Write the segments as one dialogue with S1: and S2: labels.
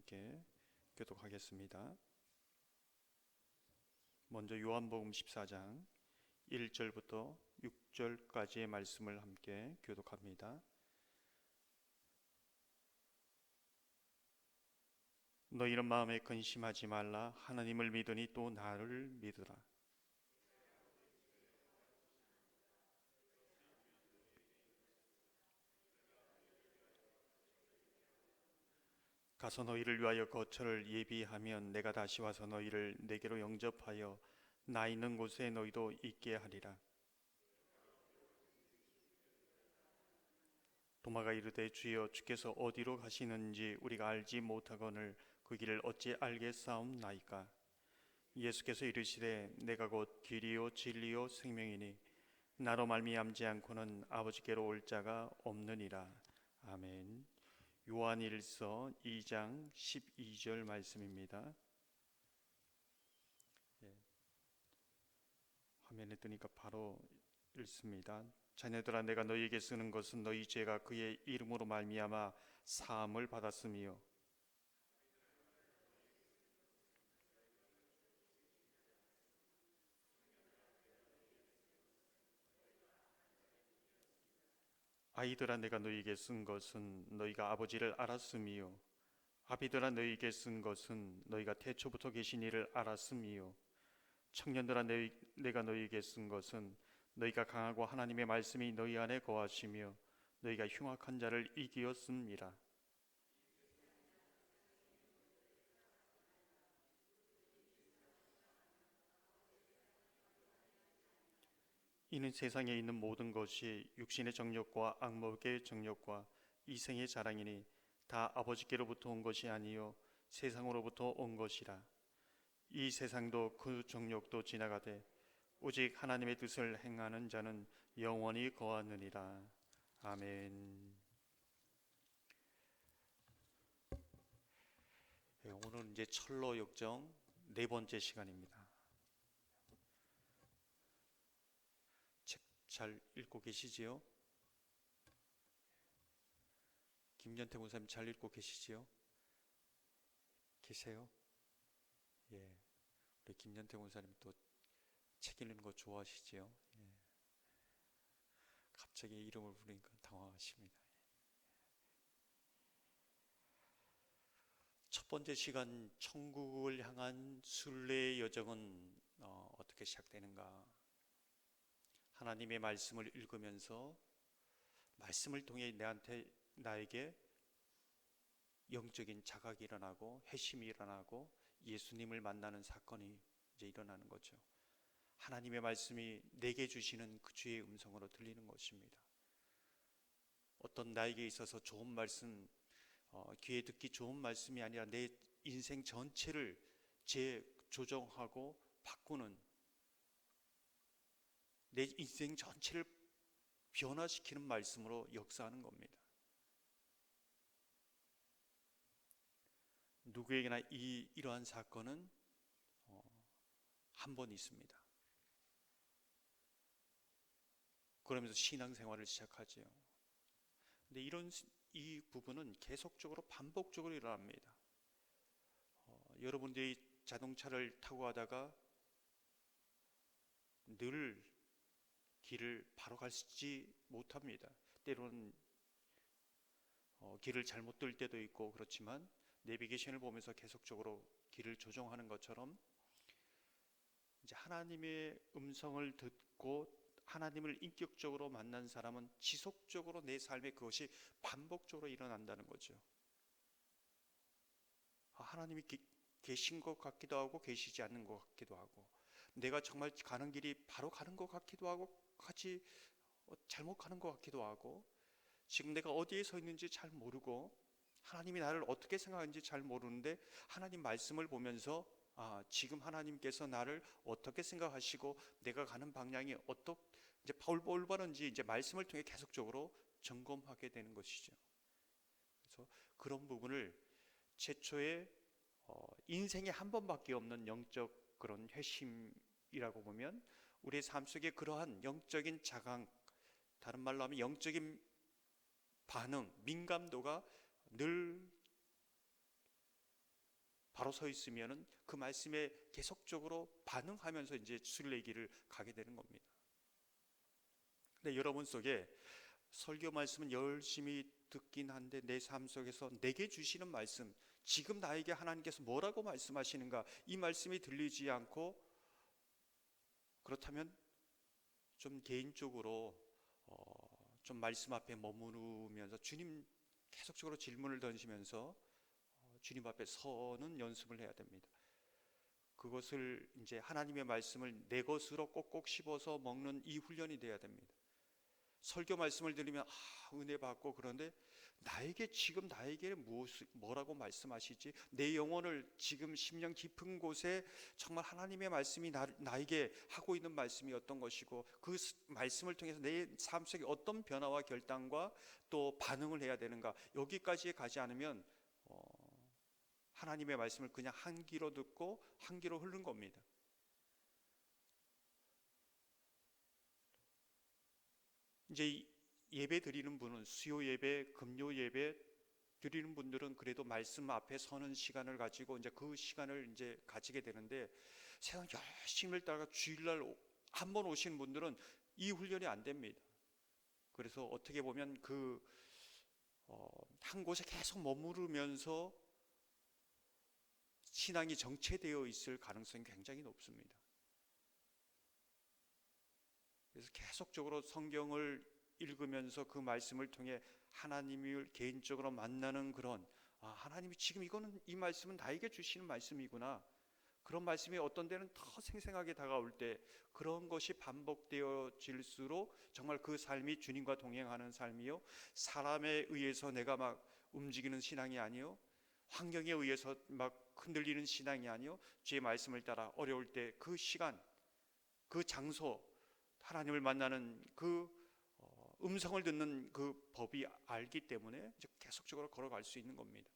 S1: 함께 교독하겠습니다. 먼저 요한복음 14장 1절부터 6절까지의 말씀을 함께 교독합니다. 너희는 마음에 근심하지 말라. 하나님을 믿으니 또 나를 믿으라. 가서 너희를 위하여 거처를 예비하면 내가 다시 와서 너희를 내게로 영접하여 나 있는 곳에 너희도 있게 하리라. 도마가 이르되 주여 주께서 어디로 가시는지 우리가 알지 못하거늘 그 길을 어찌 알겠사옵나이까. 예수께서 이르시되 내가 곧 길이요 진리요 생명이니 나로 말미암지 않고는 아버지께로 올 자가 없느니라. 아멘. 요한일서 2장 12절 말씀입니다. 화면에 뜨니까 바로 읽습니다. 자녀들아, 내가 너희에게 쓰는 것은 너희 죄가 그의 이름으로 말미암아 사함을 받았으며 아이들아, 내가 너희에게 쓴 것은 너희가 아버지를 알았음이요 아비들아, 너희에게 쓴 것은 너희가 태초부터 계신 이를 알았음이요 청년들아, 내가 너희에게 쓴 것은 너희가 강하고 하나님의 말씀이 너희 안에 거하시며 너희가 흉악한 자를 이기었음이라. 이는 세상에 있는 모든 것이 육신의 정욕과 악목의 정욕과 이생의 자랑이니 다 아버지께로부터 온 것이 아니요 세상으로부터 온 것이라. 이 세상도 그 정욕도 지나가되 오직 하나님의 뜻을 행하는 자는 영원히 거하느니라. 아멘. 오늘은 이제 철로 역정 네 번째 시간입니다. 책 잘 읽고 계시지요? 김연태 목사님 잘 읽고 계시지요? 계세요? 예, 우리 김연태 목사님 또 책 읽는 거 좋아하시지요? 예. 갑자기 이름을 부르니까 당황하십니다. 첫 번째 시간 천국을 향한 순례의 여정은 어떻게 시작되는가? 하나님의 말씀을 읽으면서 말씀을 통해 나에게 영적인 자각이 일어나고 회심이 일어나고 예수님을 만나는 사건이 이제 일어나는 거죠. 하나님의 말씀이 내게 주시는 그 주의 음성으로 들리는 것입니다. 어떤 나에게 있어서 좋은 말씀, 귀에 듣기 좋은 말씀이 아니라 내 인생 전체를 재조정하고 바꾸는, 내 인생 전체를 변화시키는 말씀으로 역사하는 겁니다. 누구에게나 이러한 사건은 한 번 있습니다. 그러면서 신앙생활을 시작하죠. 근데 이 부분은 계속적으로 반복적으로 일어납니다. 여러분들이 자동차를 타고 가다가 늘 길을 바로 가지 못합니다. 때로는 길을 잘못 들 때도 있고 그렇지만 내비게이션을 보면서 계속적으로 길을 조정하는 것처럼 이제 하나님의 음성을 듣고 하나님을 인격적으로 만난 사람은 지속적으로 내 삶에 그것이 반복적으로 일어난다는 거죠. 하나님이 계신 것 같기도 하고 계시지 않는 것 같기도 하고, 내가 정말 가는 길이 바로 가는 것 같기도 하고 같이 잘못 가는 것 같기도 하고, 지금 내가 어디에 서 있는지 잘 모르고 하나님이 나를 어떻게 생각하는지 잘 모르는데 하나님 말씀을 보면서 지금 하나님께서 나를 어떻게 생각하시고 내가 가는 방향이 이제 올바른지 이제 말씀을 통해 계속적으로 점검하게 되는 것이죠. 그래서 그런 부분을 최초에 인생에 한 번밖에 없는 영적 그런 회심이라고 보면 우리의 삶 속에 그러한 영적인 자강, 다른 말로 하면 영적인 반응, 민감도가 늘 바로 서 있으면은 그 말씀에 계속적으로 반응하면서 이제 순례길을 가게 되는 겁니다. 근데 여러분 속에 설교 말씀은 열심히 듣긴 한데 내 삶 속에서 내게 주시는 말씀, 지금 나에게 하나님께서 뭐라고 말씀하시는가, 이 말씀이 들리지 않고, 그렇다면 좀 개인적으로 좀 말씀 앞에 머무르면서 주님 계속적으로 질문을 던지면서 주님 앞에 서는 연습을 해야 됩니다. 그것을 이제 하나님의 말씀을 내 것으로 꼭꼭 씹어서 먹는 이 훈련이 돼야 됩니다. 설교 말씀을 들으면 은혜 받고, 그런데 나에게 지금 나에게 뭐라고 말씀하시지? 내 영혼을 지금 심령 깊은 곳에 정말 하나님의 말씀이 나에게 하고 있는 말씀이 어떤 것이고, 그 말씀을 통해서 내 삶 속에 어떤 변화와 결단과 또 반응을 해야 되는가, 여기까지 가지 않으면 하나님의 말씀을 그냥 한 귀로 듣고 한 귀로 흐른 겁니다. 이제 예배 드리는 분은, 수요 예배, 금요 예배 드리는 분들은 그래도 말씀 앞에 서는 시간을 가지고 이제 그 시간을 이제 가지게 되는데, 세상 열심히 따라가 주일날 한 번 오신 분들은 이 훈련이 안 됩니다. 그래서 어떻게 보면 한 곳에 계속 머무르면서 신앙이 정체되어 있을 가능성이 굉장히 높습니다. 그래서 계속적으로 성경을 읽으면서 그 말씀을 통해 하나님을 개인적으로 만나는 그런, 하나님이 지금 이 말씀은 나에게 주시는 말씀이구나, 그런 말씀이 어떤 때는 더 생생하게 다가올 때, 그런 것이 반복되어질수록 정말 그 삶이 주님과 동행하는 삶이요, 사람에 의해서 내가 막 움직이는 신앙이 아니요, 환경에 의해서 막 흔들리는 신앙이 아니요, 주의 말씀을 따라 어려울 때 그 시간, 그 장소, 하나님을 만나는 그 음성을 듣는 그 법이 알기 때문에 계속적으로 걸어갈 수 있는 겁니다.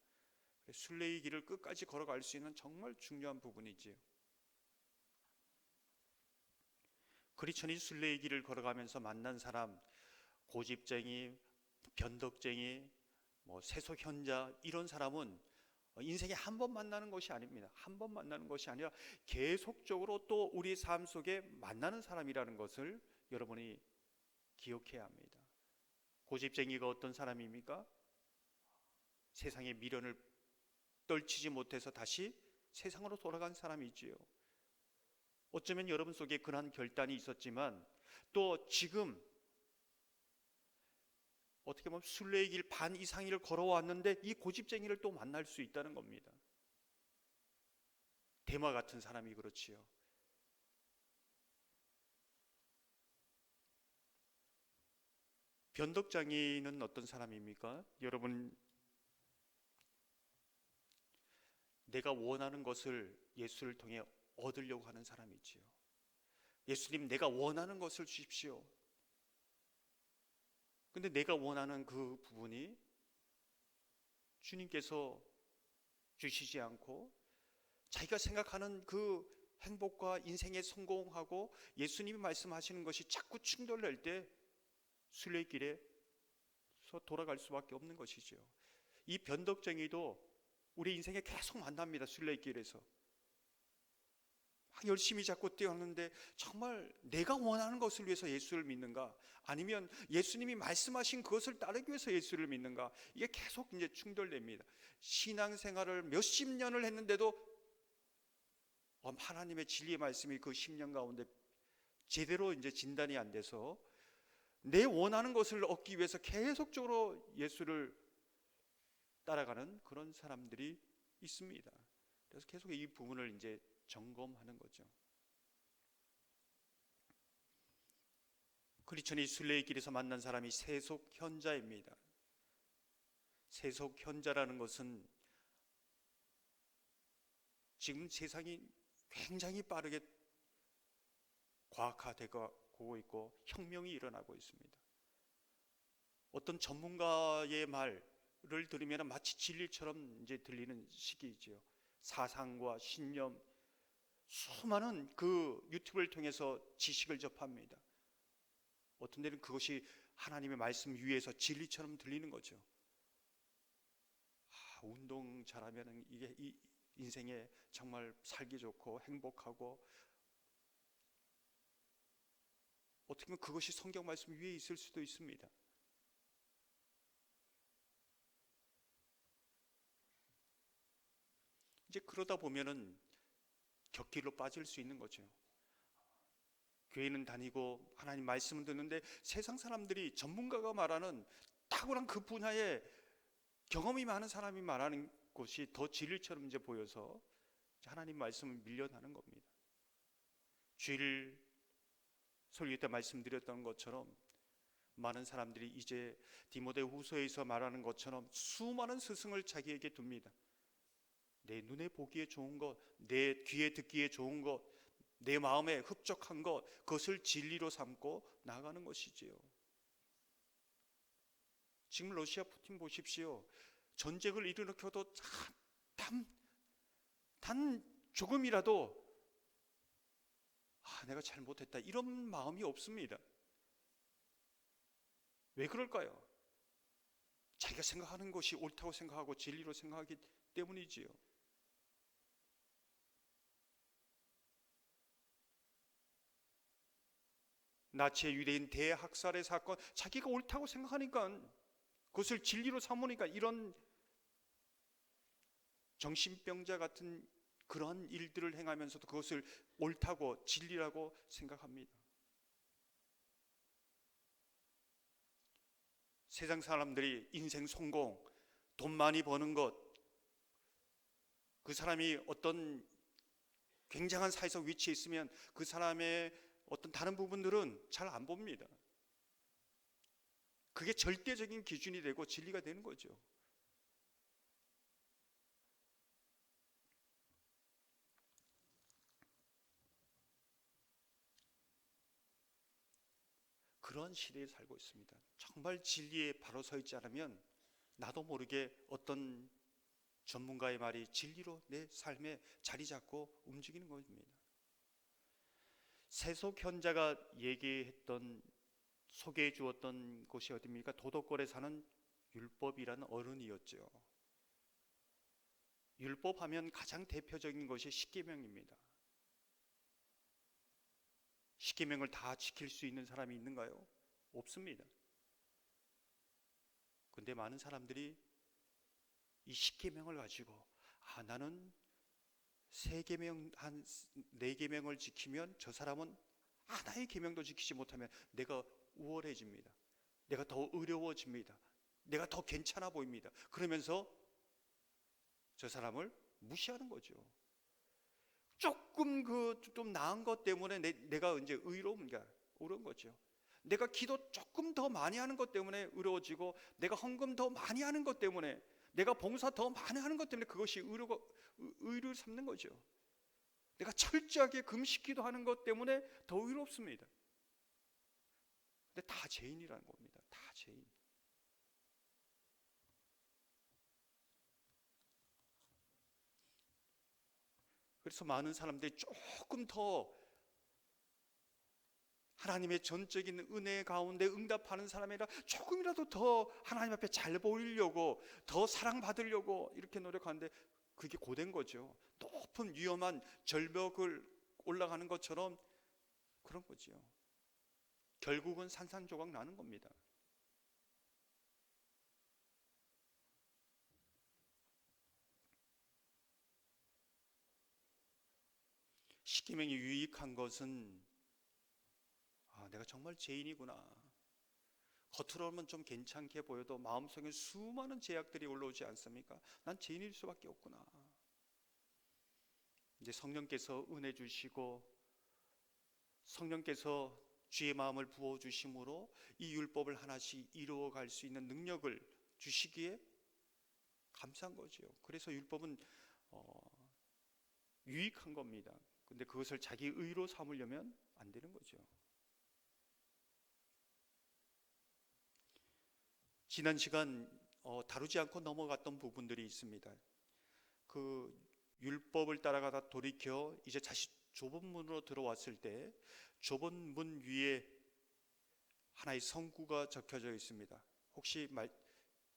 S1: 순례의 길을 끝까지 걸어갈 수 있는 정말 중요한 부분이지요. 크리스천이 순례의 길을 걸어가면서 만난 사람, 고집쟁이, 변덕쟁이, 세속현자, 이런 사람은 인생에 한 번 만나는 것이 아닙니다. 한 번 만나는 것이 아니라 계속적으로 또 우리 삶 속에 만나는 사람이라는 것을 여러분이 기억해야 합니다. 고집쟁이가 어떤 사람입니까? 세상의 미련을 떨치지 못해서 다시 세상으로 돌아간 사람이지요. 어쩌면 여러분 속에 그러한 결단이 있었지만, 또 지금 어떻게 보면 순례의 길 반 이상을 걸어왔는데 이 고집쟁이를 또 만날 수 있다는 겁니다. 대마 같은 사람이 그렇지요. 변덕장이는 어떤 사람입니까? 여러분, 내가 원하는 것을 예수를 통해 얻으려고 하는 사람이지요. 예수님, 내가 원하는 것을 주십시오. 근데 내가 원하는 그 부분이 주님께서 주시지 않고, 자기가 생각하는 그 행복과 인생의 성공하고 예수님이 말씀하시는 것이 자꾸 충돌될 때 순례길에서 돌아갈 수밖에 없는 것이죠. 이 변덕쟁이도 우리 인생에 계속 만납니다. 순례길에서 막 열심히 자꾸 뛰었는데, 정말 내가 원하는 것을 위해서 예수를 믿는가, 아니면 예수님이 말씀하신 그것을 따르기 위해서 예수를 믿는가, 이게 계속 이제 충돌됩니다. 신앙생활을 몇십 년을 했는데도 하나님의 진리의 말씀이 그 10년 가운데 제대로 이제 진단이 안 돼서 내 원하는 것을 얻기 위해서 계속적으로 예수를 따라가는 그런 사람들이 있습니다. 그래서 계속 이 부분을 이제 점검하는 거죠. 크리스천이 순례의 길에서 만난 사람이 세속현자입니다. 세속현자라는 것은 지금 세상이 굉장히 빠르게 과학화되고 있고 혁명이 일어나고 있습니다. 어떤 전문가의 말을 들으면 마치 진리처럼 이제 들리는 시기이지요. 사상과 신념, 수많은 그 유튜브를 통해서 지식을 접합니다. 어떤 데는 그것이 하나님의 말씀 위에서 진리처럼 들리는 거죠. 운동 잘하면 이게 인생에 정말 살기 좋고 행복하고, 어떻게 보면 그것이 성경 말씀 위에 있을 수도 있습니다. 이제 그러다 보면은 격길로 빠질 수 있는 거죠. 교회는 다니고 하나님 말씀은 듣는데 세상 사람들이, 전문가가 말하는 탁월한 그 분야에 경험이 많은 사람이 말하는 것이 더 진리처럼 이제 보여서 하나님 말씀을 밀려나는 겁니다. 주일 설교 때 말씀드렸던 것처럼 많은 사람들이 이제 디모데후서에서 말하는 것처럼 수많은 스승을 자기에게 둡니다. 내 눈에 보기에 좋은 것, 내 귀에 듣기에 좋은 것, 내 마음에 흡족한 것, 그것을 진리로 삼고 나아가는 것이지요. 지금 러시아 푸틴 보십시오. 전쟁을 일으켜도 단 조금이라도 내가 잘못했다 이런 마음이 없습니다. 왜 그럴까요? 자기가 생각하는 것이 옳다고 생각하고 진리로 생각하기 때문이지요. 나치의 유대인 대학살의 사건, 자기가 옳다고 생각하니까, 그것을 진리로 삼으니까 이런 정신병자 같은 그런 일들을 행하면서도 그것을 옳다고 진리라고 생각합니다. 세상 사람들이 인생 성공, 돈 많이 버는 것, 그 사람이 어떤 굉장한 사회적 위치에 있으면 그 사람의 어떤 다른 부분들은 잘 안 봅니다. 그게 절대적인 기준이 되고 진리가 되는 거죠. 그런 시대에 살고 있습니다. 정말 진리에 바로 서 있지 않으면 나도 모르게 어떤 전문가의 말이 진리로 내 삶에 자리 잡고 움직이는 것입니다. 세속 현자가 얘기했던, 소개해 주었던 곳이 어디입니까? 도덕골에 사는 율법이라는 어른이었죠. 율법하면 가장 대표적인 것이 십계명입니다. 십계명을 다 지킬 수 있는 사람이 있는가요? 없습니다. 그런데 많은 사람들이 이 십계명을 가지고 나는 세 계명, 한 네 계명을 지키면 저 사람은 하나의 계명도 지키지 못하면 내가 우월해집니다. 내가 더 어려워집니다. 내가 더 괜찮아 보입니다. 그러면서 저 사람을 무시하는 거죠. 조금 좀 나은 것 때문에 내가 이제 의로운가 그런 거죠. 내가 기도 조금 더 많이 하는 것 때문에 의로워지고, 내가 헌금 더 많이 하는 것 때문에, 내가 봉사 더 많이 하는 것 때문에 그것이 의를 삼는 거죠. 내가 철저하게 금식기도 하는 것 때문에 더 의롭습니다. 근데 다 죄인이라는 겁니다. 다 죄인. 그래서 많은 사람들이 조금 더 하나님의 전적인 은혜 가운데 응답하는 사람이라 조금이라도 더 하나님 앞에 잘 보이려고, 더 사랑받으려고 이렇게 노력하는데 그게 고된 거죠. 높은 위험한 절벽을 올라가는 것처럼 그런 거죠. 결국은 산산조각 나는 겁니다. 십계명이 유익한 것은 내가 정말 죄인이구나. 겉으로는 좀 괜찮게 보여도 마음속에 수많은 죄악들이 올라오지 않습니까? 난 죄인일 수밖에 없구나. 이제 성령께서 은혜 주시고 성령께서 주의 마음을 부어 주심으로 이 율법을 하나씩 이루어 갈 수 있는 능력을 주시기에 감사한 거죠. 그래서 율법은 유익한 겁니다. 근데 그것을 자기 의로 삼으려면 안 되는 거죠. 지난 시간 다루지 않고 넘어갔던 부분들이 있습니다. 그 율법을 따라가다 돌이켜 이제 다시 좁은 문으로 들어왔을 때 좁은 문 위에 하나의 성구가 적혀져 있습니다. 혹시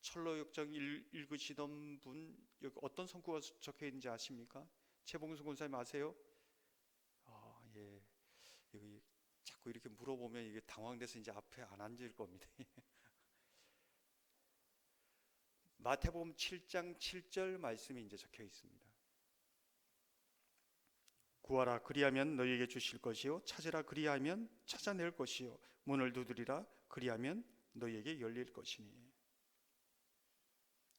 S1: 철로 역정 읽으시던 분 여기 어떤 성구가 적혀 있는지 아십니까? 최봉수 권사님 아세요? 예. 여기 자꾸 이렇게 물어보면 이게 당황돼서 이제 앞에 안 앉을 겁니다. 마태복음 7장 7절 말씀이 이제 적혀 있습니다. 구하라 그리하면 너희에게 주실 것이요 찾으라 그리하면 찾아낼 것이요 문을 두드리라 그리하면 너희에게 열릴 것이니.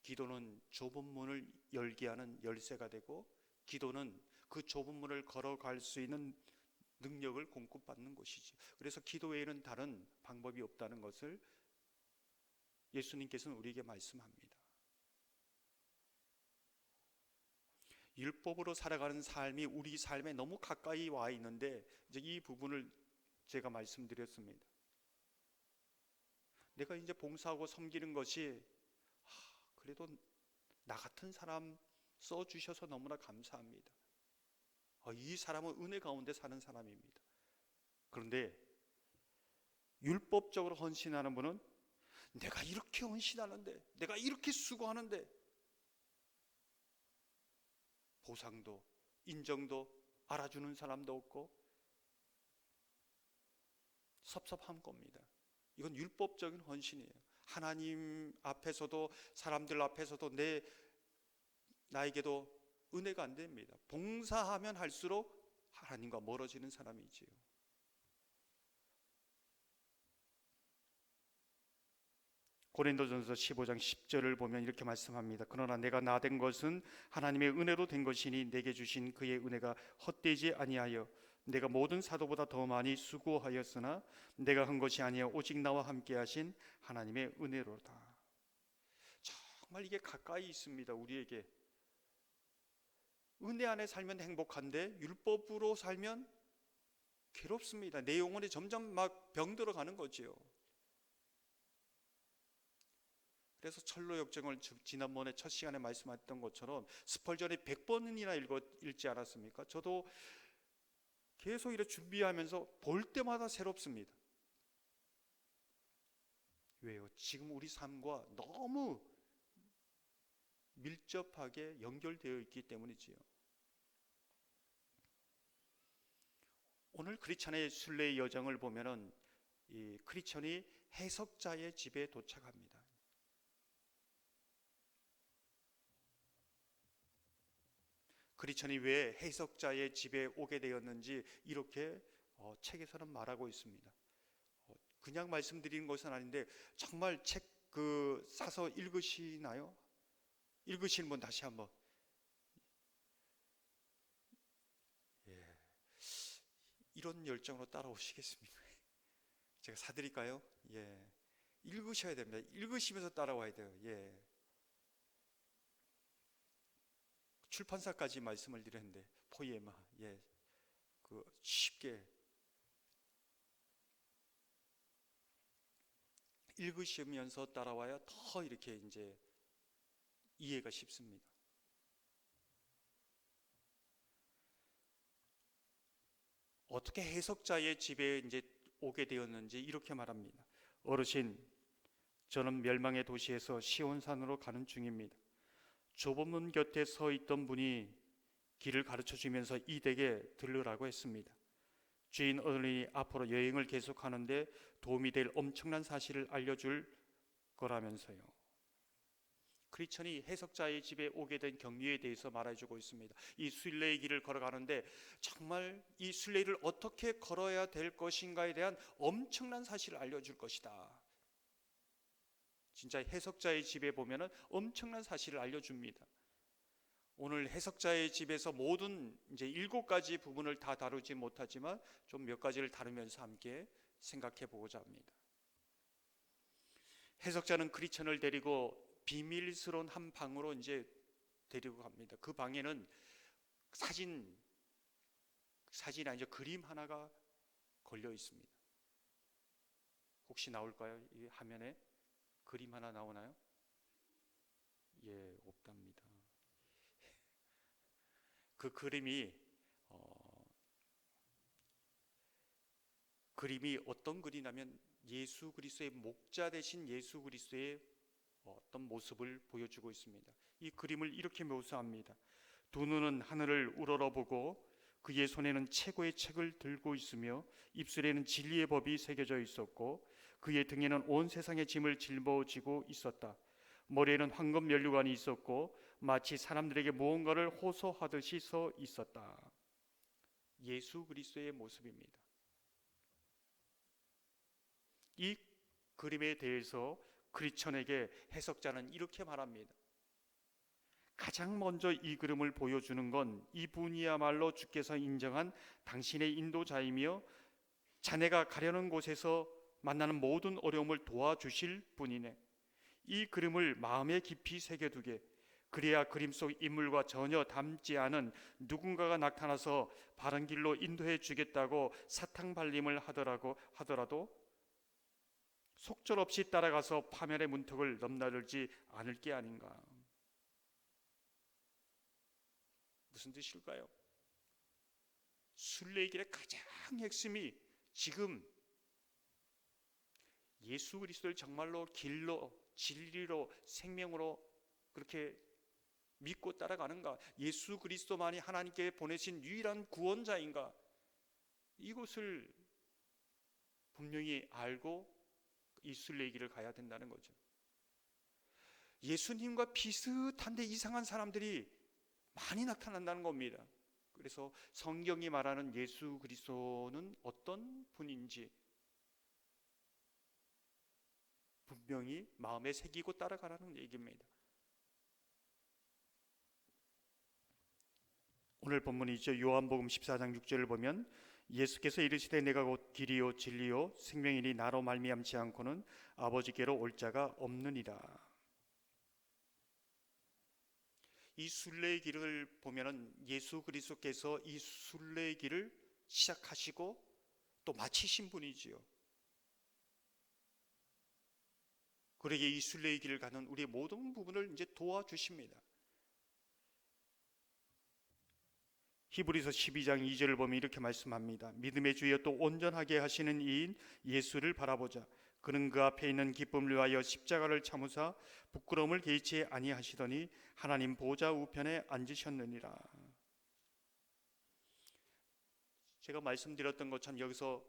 S1: 기도는 좁은 문을 열게 하는 열쇠가 되고, 기도는 그 좁은 문을 걸어갈 수 있는 능력을 공급받는 것이지. 그래서 기도 외에는 다른 방법이 없다는 것을 예수님께서는 우리에게 말씀합니다. 율법으로 살아가는 삶이 우리 삶에 너무 가까이 와 있는데, 이제 이 부분을 제가 말씀드렸습니다. 내가 이제 봉사하고 섬기는 것이 그래도 나 같은 사람 써주셔서 너무나 감사합니다. 이 사람은 은혜 가운데 사는 사람입니다. 그런데 율법적으로 헌신하는 분은 내가 이렇게 헌신하는데, 내가 이렇게 수고하는데 보상도 인정도 알아주는 사람도 없고 섭섭한 겁니다. 이건 율법적인 헌신이에요. 하나님 앞에서도 사람들 앞에서도 나에게도 은혜가 안 됩니다. 봉사하면 할수록 하나님과 멀어지는 사람이지요. 고린도전서 15장 10절을 보면 이렇게 말씀합니다. 그러나 내가 나된 것은 하나님의 은혜로 된 것이니 내게 주신 그의 은혜가 헛되지 아니하여 내가 모든 사도보다 더 많이 수고하였으나 내가 한 것이 아니여 오직 나와 함께 하신 하나님의 은혜로다. 정말 이게 가까이 있습니다. 우리에게 은혜 안에 살면 행복한데 율법으로 살면 괴롭습니다. 내 영혼이 점점 막 병들어가는 거지요. 그래서 철로 역정을 지난번에 첫 시간에 말씀했던 것처럼 스펄전이 100번이나 읽지 않았습니까? 저도 계속 이렇게 준비하면서 볼 때마다 새롭습니다. 왜요? 지금 우리 삶과 너무 밀접하게 연결되어 있기 때문이지요. 오늘 크리스천의 순례의 여정을 보면은 이 크리스천이 해석자의 집에 도착합니다. 크리스천이 왜 해석자의 집에 오게 되었는지 이렇게 책에서는 말하고 있습니다. 그냥 말씀드리는 것은 아닌데 정말 책 사서 읽으시나요? 읽으시는 분 다시 한번. 예. 이런 열정으로 따라오시겠습니까? 제가 사드릴까요? 예. 읽으셔야 됩니다. 읽으시면서 따라와야 돼요. 예. 출판사까지 말씀을 드렸는데 포이에마, 예, 쉽게 읽으시면서 따라와야 더 이렇게 이제 이해가 쉽습니다. 어떻게 해석자의 집에 이제 오게 되었는지 이렇게 말합니다. 어르신, 저는 멸망의 도시에서 시온산으로 가는 중입니다. 좁은 문 곁에 서 있던 분이 길을 가르쳐 주면서 이 댁에 들르라고 했습니다. 주인 어른이 앞으로 여행을 계속하는데 도움이 될 엄청난 사실을 알려줄 거라면서요. 크리스천이 해석자의 집에 오게 된 경위에 대해서 말해주고 있습니다. 이 순례의 길을 걸어가는데 정말 이 순례를 어떻게 걸어야 될 것인가에 대한 엄청난 사실을 알려줄 것이다. 진짜 해석자의 집에 보면은 엄청난 사실을 알려줍니다. 오늘 해석자의 집에서 모든 이제 7가지 부분을 다 다루지 못하지만 좀 몇 가지를 다루면서 함께 생각해 보고자 합니다. 해석자는 크리스천을 데리고 비밀스러운 한 방으로 이제 데리고 갑니다. 그 방에는 사진이 아니죠. 그림 하나가 걸려 있습니다. 혹시 나올까요? 이 화면에 그림 하나 나오나요? 예, 없답니다. 그 그림이 어떤 글이냐면 예수 그리스도의 목자 되신 예수 그리스도의 어떤 모습을 보여주고 있습니다. 이 그림을 이렇게 묘사합니다. 두 눈은 하늘을 우러러보고 그의 손에는 최고의 책을 들고 있으며 입술에는 진리의 법이 새겨져 있었고 그의 등에는 온 세상의 짐을 짊어지고 있었다. 머리에는 황금 면류관이 있었고 마치 사람들에게 무언가를 호소하듯이 서 있었다. 예수 그리스도의 모습입니다. 이 그림에 대해서 크리스천에게 해석자는 이렇게 말합니다. 가장 먼저 이 그림을 보여주는 건 이분이야말로 주께서 인정한 당신의 인도자이며 자네가 가려는 곳에서 만나는 모든 어려움을 도와주실 분이네. 이 그림을 마음에 깊이 새겨두게. 그래야 그림 속 인물과 전혀 닮지 않은 누군가가 나타나서 바른 길로 인도해 주겠다고 사탕발림을 하더라도 속절없이 따라가서 파멸의 문턱을 넘나들지 않을 게 아닌가. 무슨 뜻일까요? 순례길의 가장 핵심이 지금 예수 그리스도를 정말로 길로, 진리로, 생명으로 그렇게 믿고 따라가는가? 예수 그리스도만이 하나님께 보내신 유일한 구원자인가? 이것을 분명히 알고 이 순례길을 가야 된다는 거죠. 예수님과 비슷한데 이상한 사람들이 많이 나타난다는 겁니다. 그래서 성경이 말하는 예수 그리스도는 어떤 분인지 분명히 마음에 새기고 따라가라는 얘기입니다. 오늘 본문이죠. 요한복음 14장 6절을 보면 예수께서 이르시되 내가 곧 길이요 진리요 생명이니 나로 말미암지 않고는 아버지께로 올 자가 없느니라. 이 순례의 길을 보면은 예수 그리스도께서 이 순례의 길을 시작하시고 또 마치신 분이지요. 그러기에 이 순례의 길을 가는 우리의 모든 부분을 이제 도와주십니다. 히브리서 12장 2절을 보면 이렇게 말씀합니다. 믿음의 주여 또 온전하게 하시는 이인 예수를 바라보자. 그는 그 앞에 있는 기쁨을 위하여 십자가를 참으사 부끄러움을 개의치 아니하시더니 하나님 보좌 우편에 앉으셨느니라. 제가 말씀드렸던 것처럼 여기서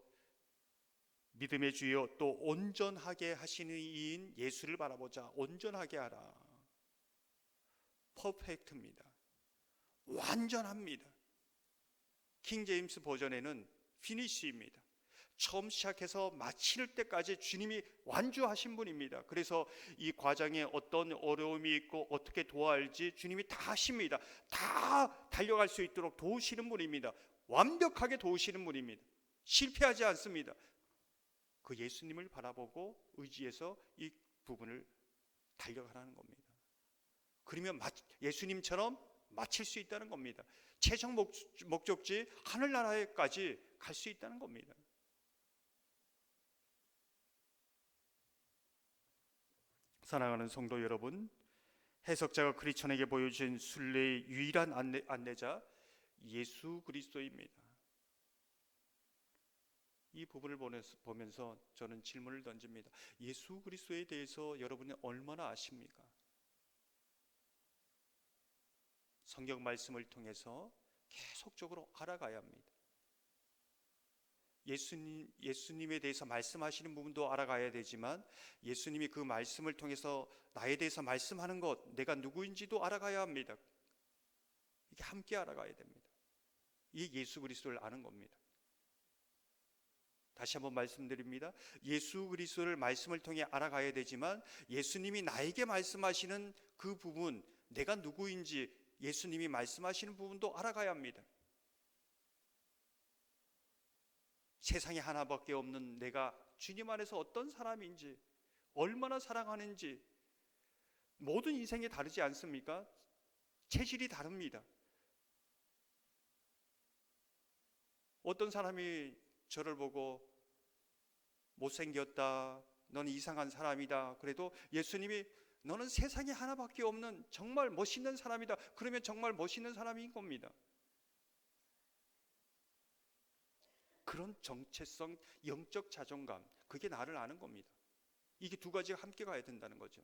S1: 믿음의 주여 또 온전하게 하시는 이인 예수를 바라보자. 온전하게 하라. 퍼펙트입니다. 완전합니다. 킹 제임스 버전에는 피니쉬입니다. 처음 시작해서 마칠 때까지 주님이 완주하신 분입니다. 그래서 이 과정에 어떤 어려움이 있고 어떻게 도와할지 주님이 다 하십니다. 다 달려갈 수 있도록 도우시는 분입니다. 완벽하게 도우시는 분입니다. 실패하지 않습니다. 그 예수님을 바라보고 의지해서 이 부분을 달려가라는 겁니다. 그러면 예수님처럼 마칠 수 있다는 겁니다. 최종 목적지 하늘나라에까지 갈 수 있다는 겁니다. 사랑하는 성도 여러분, 해석자가 크리스천에게 보여준 순례의 유일한 안내자 예수 그리스도입니다. 이 부분을 보면서 저는 질문을 던집니다. 예수 그리스도에 대해서 여러분이 얼마나 아십니까? 성경 말씀을 통해서 계속적으로 알아가야 합니다. 예수님에 대해서 말씀하시는 부분도 알아가야 되지만 예수님이 그 말씀을 통해서 나에 대해서 말씀하는 것, 내가 누구인지도 알아가야 합니다. 이게 함께 알아가야 됩니다. 이게 예수 그리스도를 아는 겁니다. 다시 한번 말씀드립니다. 예수 그리스도를 말씀을 통해 알아가야 되지만 예수님이 나에게 말씀하시는 그 부분, 내가 누구인지 예수님이 말씀하시는 부분도 알아가야 합니다. 세상에 하나밖에 없는 내가 주님 안에서 어떤 사람인지, 얼마나 사랑하는지, 모든 인생이 다르지 않습니까? 체질이 다릅니다. 어떤 사람이 저를 보고 못생겼다, 너는 이상한 사람이다, 그래도 예수님이 너는 세상에 하나밖에 없는 정말 멋있는 사람이다, 그러면 정말 멋있는 사람인 겁니다. 그런 정체성, 영적 자존감, 그게 나를 아는 겁니다. 이게 두 가지가 함께 가야 된다는 거죠.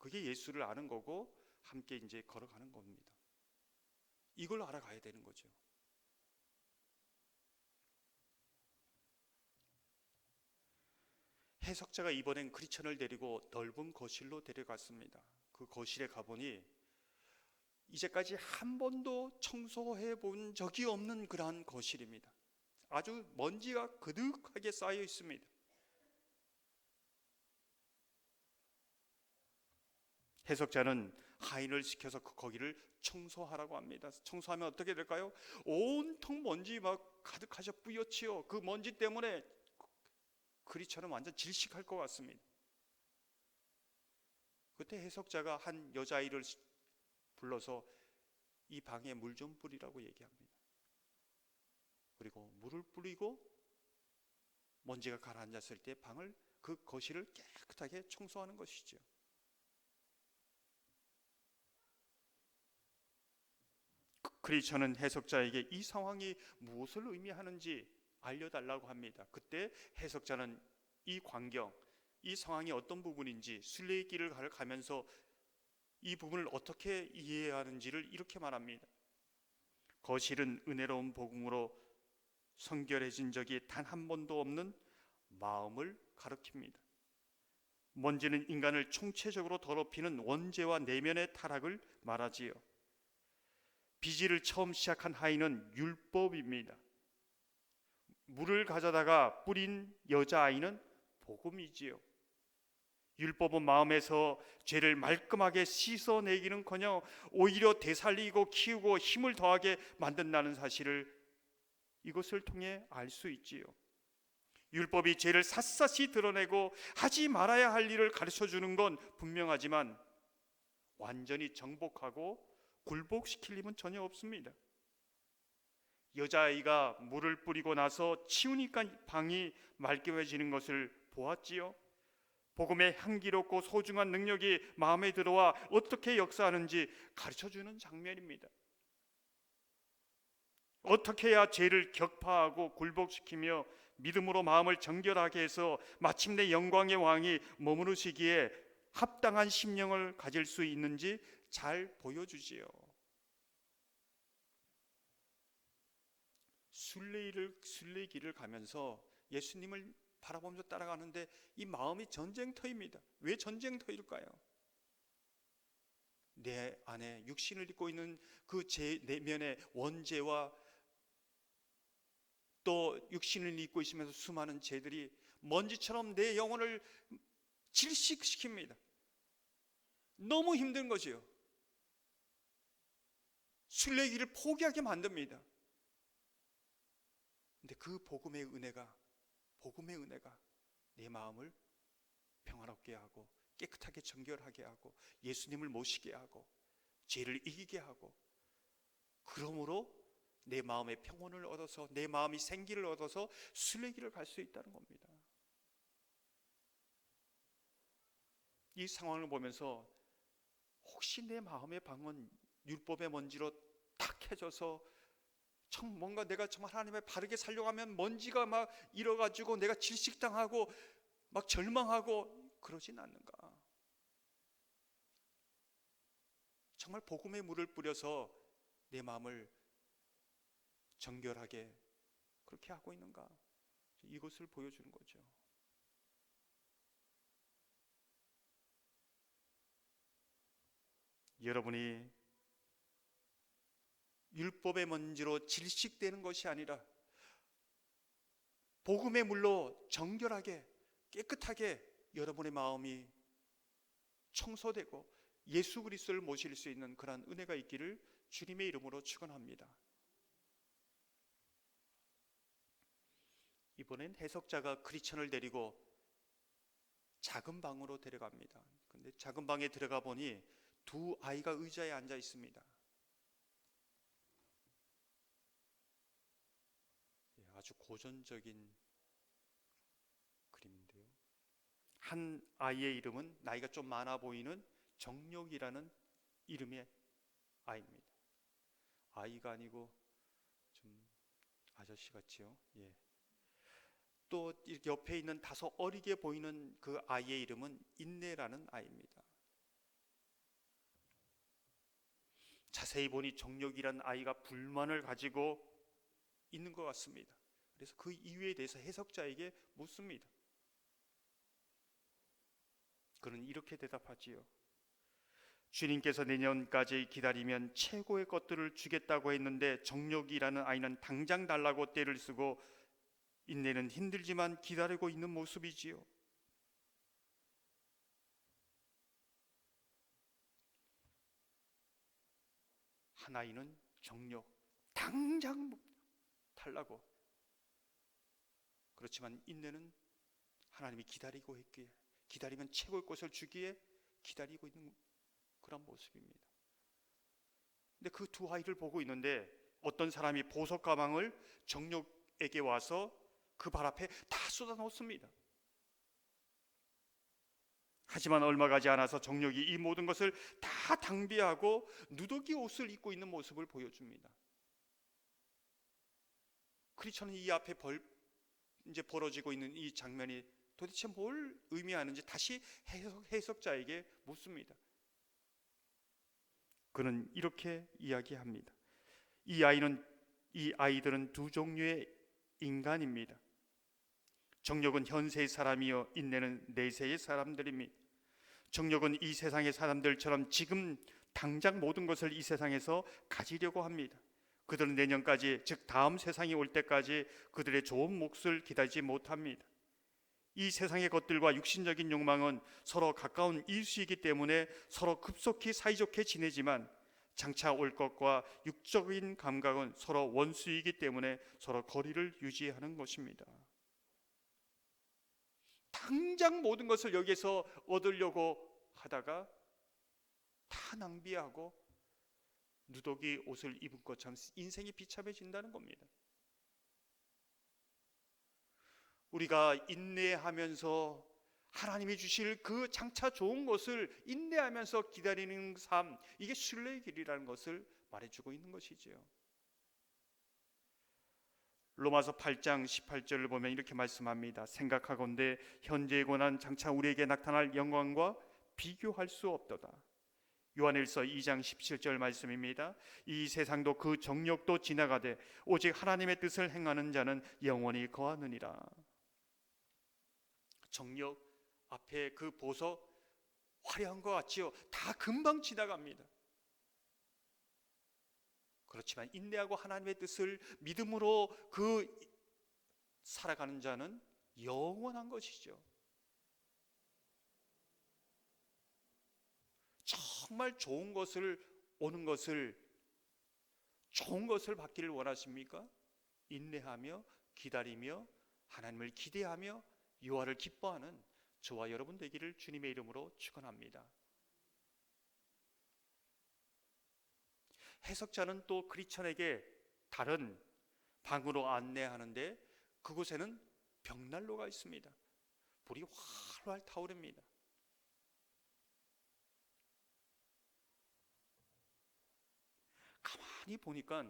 S1: 그게 예수를 아는 거고 함께 이제 걸어가는 겁니다. 이걸 알아가야 되는 거죠. 해석자가 이번엔 크리스천을 데리고 넓은 거실로 데려갔습니다. 그 거실에 가보니 이제까지 한 번도 청소해 본 적이 없는 그러한 거실입니다. 아주 먼지가 그득하게 쌓여 있습니다. 해석자는 하인을 시켜서 거기를 청소하라고 합니다. 청소하면 어떻게 될까요? 온통 먼지 막 가득하셔 뿌옇지요. 그 먼지 때문에 크리스천은 완전 질식할 것 같습니다. 그때 해석자가 한 여자아이를 불러서 이 방에 물 좀 뿌리라고 얘기합니다. 그리고 물을 뿌리고 먼지가 가라앉았을 때 방을, 그 거실을 깨끗하게 청소하는 것이죠. 크리스천은 해석자에게 이 상황이 무엇을 의미하는지 알려달라고 합니다. 그때 해석자는 이 광경, 이 상황이 어떤 부분인지 순례길을 가면서 이 부분을 어떻게 이해해야 하는지를 이렇게 말합니다. 거실은 은혜로운 복음으로 성결해진 적이 단 한 번도 없는 마음을 가리킵니다. 먼지는 인간을 총체적으로 더럽히는 원죄와 내면의 타락을 말하지요. 비지를 처음 시작한 하인은 율법입니다. 물을 가져다가 뿌린 여자아이는 복음이지요. 율법은 마음에서 죄를 말끔하게 씻어내기는커녕 오히려 되살리고 키우고 힘을 더하게 만든다는 사실을 이것을 통해 알 수 있지요. 율법이 죄를 샅샅이 드러내고 하지 말아야 할 일을 가르쳐 주는 건 분명하지만 완전히 정복하고 굴복시킬 힘은 전혀 없습니다. 여자아이가 물을 뿌리고 나서 치우니까 방이 말끔해지는 것을 보았지요. 복음의 향기롭고 소중한 능력이 마음에 들어와 어떻게 역사하는지 가르쳐주는 장면입니다. 어떻게 해야 죄를 격파하고 굴복시키며 믿음으로 마음을 정결하게 해서 마침내 영광의 왕이 머무르시기에 합당한 심령을 가질 수 있는지 잘 보여주지요. 순례길을 가면서 예수님을 바라보면서 따라가는데 이 마음이 전쟁터입니다. 왜 전쟁터일까요? 내 안에 육신을 입고 있는 그 제 내면의 원죄와 또 육신을 입고 있으면서 수많은 죄들이 먼지처럼 내 영혼을 질식시킵니다. 너무 힘든 거지요. 순례길을 포기하게 만듭니다. 근데 그 복음의 은혜가 내 마음을 평화롭게 하고 깨끗하게 정결하게 하고 예수님을 모시게 하고 죄를 이기게 하고, 그러므로 내 마음의 평온을 얻어서 내 마음이 생기를 얻어서 순례길을 갈 수 있다는 겁니다. 이 상황을 보면서 혹시 내 마음의 방은 율법의 먼지로 탁해져서 뭔가 내가 정말 하나님의 바르게 살려고 하면 먼지가 막 일어가지고 내가 질식당하고 막 절망하고 그러진 않는가? 정말 복음의 물을 뿌려서 내 마음을 정결하게 그렇게 하고 있는가? 이것을 보여주는 거죠. 여러분이 율법의 먼지로 질식되는 것이 아니라 복음의 물로 정결하게 깨끗하게 여러분의 마음이 청소되고 예수 그리스도를 모실 수 있는 그러한 은혜가 있기를 주님의 이름으로 축원합니다. 이번엔 해석자가 크리스천을 데리고 작은 방으로 데려갑니다. 근데 작은 방에 들어가 보니 두 아이가 의자에 앉아 있습니다. 아주 고전적인 그림인데요. 한 아이의 이름은 나이가 좀 많아 보이는 정력이라는 이름의 아이입니다. 아이가 아니고 좀 아저씨 같지요. 예. 또 옆에 있는 다소 어리게 보이는 그 아이의 이름은 인내라는 아이입니다. 자세히 보니 정력이란 아이가 불만을 가지고 있는 것 같습니다. 그래서 그 이유에 대해서 해석자에게 묻습니다. 그는 이렇게 대답하지요. 주님께서 내년까지 기다리면 최고의 것들을 주겠다고 했는데 정력이라는 아이는 당장 달라고 떼를 쓰고 인내는 힘들지만 기다리고 있는 모습이지요. 한 아이는 정력 당장 달라고, 그렇지만 인내는 하나님이 기다리고 있기에, 기다리면 최고의 것을 주기에 기다리고 있는 그런 모습입니다. 근데 그 두 아이를 보고 있는데 어떤 사람이 보석 가방을 정력에게 와서 그 발 앞에 다 쏟아 놓습니다. 하지만 얼마 가지 않아서 정력이 이 모든 것을 다 낭비하고 누더기 옷을 입고 있는 모습을 보여줍니다. 크리스천은 이 앞에 이제 벌어지고 있는 이 장면이 도대체 뭘 의미하는지 다시 해석자에게 묻습니다. 그는 이렇게 이야기합니다. 이 아이들은 두 종류의 인간입니다. 정력은 현세의 사람이요 인내는 내세의 사람들입니다. 정력은 이 세상의 사람들처럼 지금 당장 모든 것을 이 세상에서 가지려고 합니다. 그들은 내년까지, 즉 다음 세상이 올 때까지 그들의 좋은 몫을 기다리지 못합니다. 이 세상의 것들과 육신적인 욕망은 서로 가까운 일수이기 때문에 서로 급속히 사이좋게 지내지만 장차 올 것과 육적인 감각은 서로 원수이기 때문에 서로 거리를 유지하는 것입니다. 당장 모든 것을 여기에서 얻으려고 하다가 다 낭비하고 누더기 옷을 입은 것처럼 인생이 비참해진다는 겁니다. 우리가 인내하면서 하나님이 주실 그 장차 좋은 것을 인내하면서 기다리는 삶, 이게 신뢰의 길이라는 것을 말해주고 있는 것이지요. 로마서 8장 18절을 보면 이렇게 말씀합니다. 생각하건대 현재의 고난 장차 우리에게 나타날 영광과 비교할 수 없도다. 요한일서 2장 17절 말씀입니다. 이 세상도 그 정욕도 지나가되 오직 하나님의 뜻을 행하는 자는 영원히 거하느니라. 정욕 앞에 그 보석 화려한 것 같지요. 다 금방 지나갑니다. 그렇지만 인내하고 하나님의 뜻을 믿음으로 살아가는 자는 영원한 것이죠. 정말 좋은 것을 좋은 것을 받기를 원하십니까? 인내하며 기다리며 하나님을 기대하며 여호와를 기뻐하는 저와 여러분 되기를 주님의 이름으로 축원합니다. 해석자는 또 크리스천에게 다른 방으로 안내하는데 그곳에는 벽난로가 있습니다. 불이 활활 타오릅니다. 가만히 보니까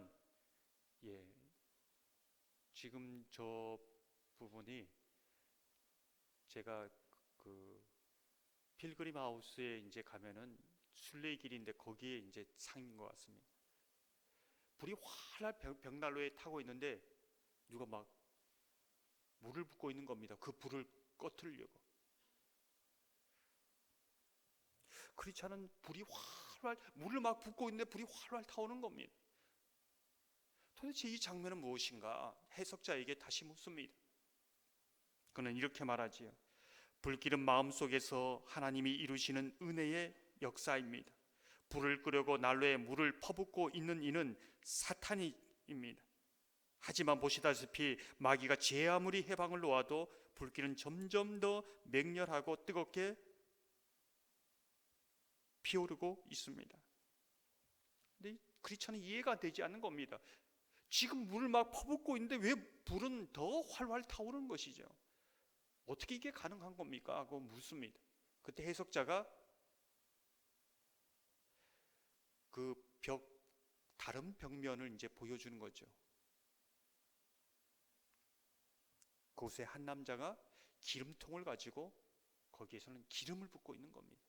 S1: 지금 저 부분이 제가 그 필그림 하우스에 이제 가면은 순례길인데 거기에 이제 상인 것 같습니다. 불이 활활 벽난로에 타고 있는데 누가 막 물을 붓고 있는 겁니다. 그 불을 꺼트리려고. 크리스찬은 물을 막 붓고 있는데 불이 활활 타오는 겁니다. 도대체 이 장면은 무엇인가? 해석자에게 다시 묻습니다. 그는 이렇게 말하지요. 불길은 마음속에서 하나님이 이루시는 은혜의 역사입니다. 불을 끄려고 난로에 물을 퍼붓고 있는 이는 사탄입니다. 하지만 보시다시피 마귀가 제 아무리 해방을 놓아도 불길은 점점 더 맹렬하고 뜨겁게 피오르고 있습니다. 근데 크리스천은 이해가 되지 않는 겁니다. 지금 물을 막 퍼붓고 있는데 왜 불은 더 활활 타오르는 것이죠? 어떻게 이게 가능한 겁니까? 하고 묻습니다. 그때 해석자가 그 다른 벽면을 이제 보여주는 거죠. 그곳에 한 남자가 기름통을 가지고 거기에서는 기름을 붓고 있는 겁니다.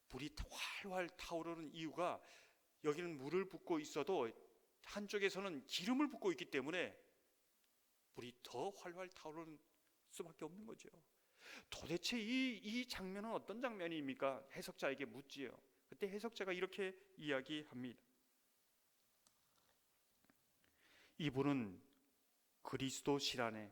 S1: 불이 활활 타오르는 이유가 여기는 물을 붓고 있어도 한쪽에서는 기름을 붓고 있기 때문에 불이 더 활활 타오르는 수밖에 없는 거죠. 도대체 이 장면은 어떤 장면입니까? 해석자에게 묻지요. 그때 해석자가 이렇게 이야기합니다. 이분은 그리스도실 안에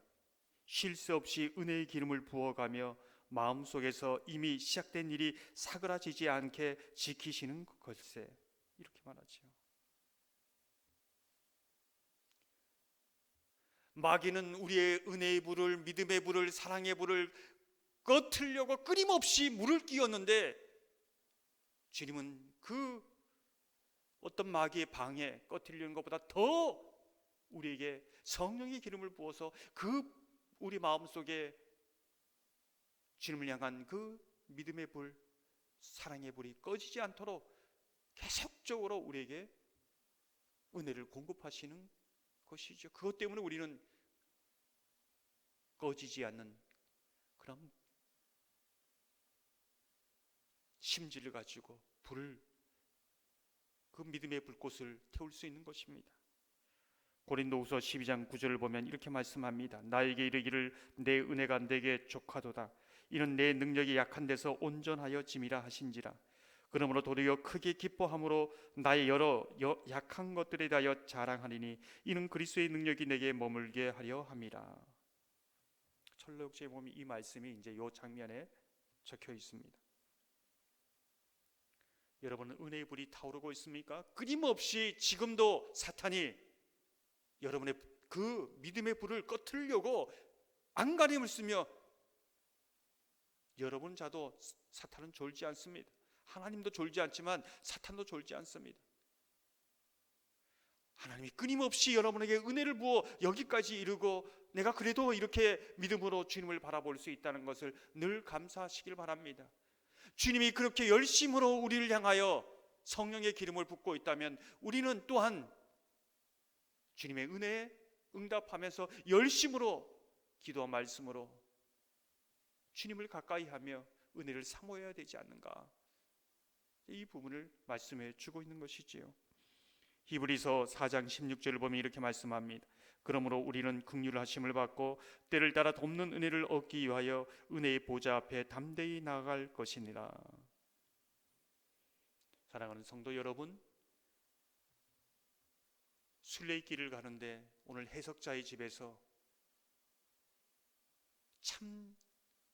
S1: 쉴 새 없이 은혜의 기름을 부어가며 마음속에서 이미 시작된 일이 사그라지지 않게 지키시는 걸세. 이렇게 말하죠. 마귀는 우리의 은혜의 불을, 믿음의 불을, 사랑의 불을 꺼트려고 끊임없이 물을 끼웠는데, 주님은 그 어떤 마귀의 방해 꺼트리는 것보다 더 우리에게 성령의 기름을 부어서 그 우리 마음속에 주님을 향한 그 믿음의 불, 사랑의 불이 꺼지지 않도록 계속적으로 우리에게 은혜를 공급하시는 것이죠. 그것 때문에 우리는 꺼지지 않는 그런 심지를 가지고 그 믿음의 불꽃을 태울 수 있는 것입니다. 고린도후서 12장 9절을 보면 이렇게 말씀합니다. 나에게 이르기를 내 은혜가 내게 족하도다. 이는 내 능력이 약한 데서 온전하여 짐이라 하신지라. 그러므로 도리어 크게 기뻐함으로 나의 여러 약한 것들에 대하여 자랑하리니 이는 그리스도의 능력이 내게 머물게 하려 함이라. 철로역주의 보면 이 말씀이 이제 이 장면에 적혀 있습니다. 여러분은 은혜의 불이 타오르고 있습니까? 끊임없이 지금도 사탄이 여러분의 그 믿음의 불을 꺼트리려고 안간힘을 쓰며, 여러분 자도 사탄은 졸지 않습니다. 하나님도 졸지 않지만 사탄도 졸지 않습니다. 하나님이 끊임없이 여러분에게 은혜를 부어 여기까지 이르고 내가 그래도 이렇게 믿음으로 주님을 바라볼 수 있다는 것을 늘 감사하시길 바랍니다. 주님이 그렇게 열심으로 우리를 향하여 성령의 기름을 붓고 있다면 우리는 또한 주님의 은혜에 응답하면서 열심으로 기도와 말씀으로 주님을 가까이 하며 은혜를 사모해야 되지 않는가, 이 부분을 말씀해 주고 있는 것이지요. 히브리서 4장 16절을 보면 이렇게 말씀합니다. 그러므로 우리는 긍휼하심을 받고 때를 따라 돕는 은혜를 얻기 위하여 은혜의 보좌 앞에 담대히 나아갈 것이니라. 사랑하는 성도 여러분, 순례길을 가는데 오늘 해석자의 집에서 참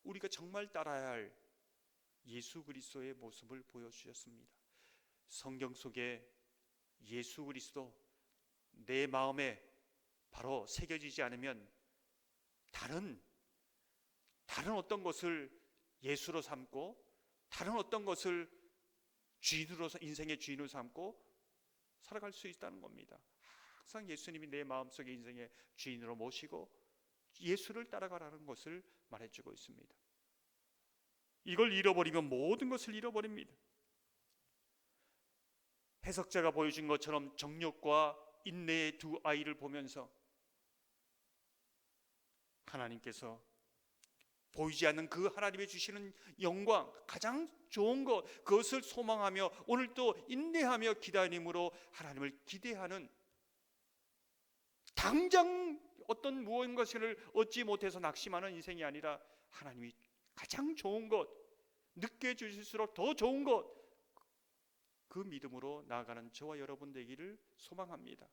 S1: 우리가 정말 따라야 할 예수 그리스도의 모습을 보여주셨습니다. 성경 속에 예수 그리스도 내 마음에 바로 새겨지지 않으면 다른 어떤 것을 예수로 삼고 다른 어떤 것을 주인으로서 인생의 주인으로 삼고 살아갈 수 있다는 겁니다. 항상 예수님이 내 마음속에 인생의 주인으로 모시고 예수를 따라가라는 것을 말해주고 있습니다. 이걸 잃어버리면 모든 것을 잃어버립니다. 해석자가 보여준 것처럼 정욕과 인내의 두 아이를 보면서 하나님께서 보이지 않는 그 하나님의 주시는 영광, 가장 좋은 것, 그것을 소망하며 오늘도 인내하며 기다림으로 하나님을 기대하는, 당장 어떤 무언가를 얻지 못해서 낙심하는 인생이 아니라 하나님이 가장 좋은 것, 늦게 주실수록 더 좋은 것, 그 믿음으로 나아가는 저와 여러분 되기를 소망합니다.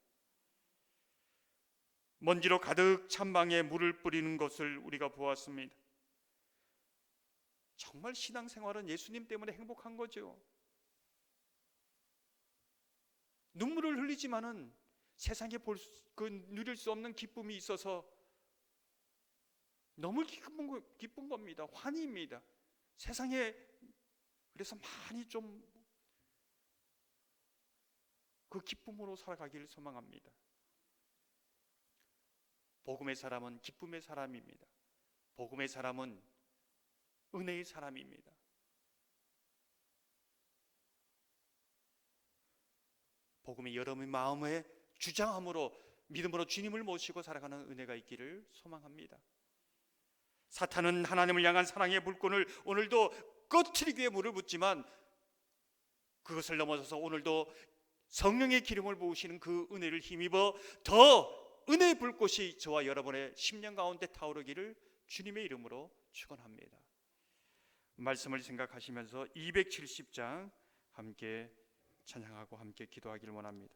S1: 먼지로 가득 찬 방에 물을 뿌리는 것을 우리가 보았습니다. 정말 신앙생활은 예수님 때문에 행복한 거죠. 눈물을 흘리지만은 세상에 누릴 수 없는 기쁨이 있어서 너무 기쁜 겁니다. 환희입니다. 세상에 그래서 많이 좀 그 기쁨으로 살아가기를 소망합니다. 복음의 사람은 기쁨의 사람입니다. 복음의 사람은 은혜의 사람입니다. 복음이 여러분의 마음에 주장함으로 믿음으로 주님을 모시고 살아가는 은혜가 있기를 소망합니다. 사탄은 하나님을 향한 사랑의 불꽃을 오늘도 꺼트리기 위해 물을 붓지만 그것을 넘어서서 오늘도 성령의 기름을 부으시는 그 은혜를 힘입어 더 은혜의 불꽃이 저와 여러분의 심령 가운데 타오르기를 주님의 이름으로 축원합니다. 말씀을 생각하시면서 270장 함께 찬양하고 함께 기도하기를 원합니다.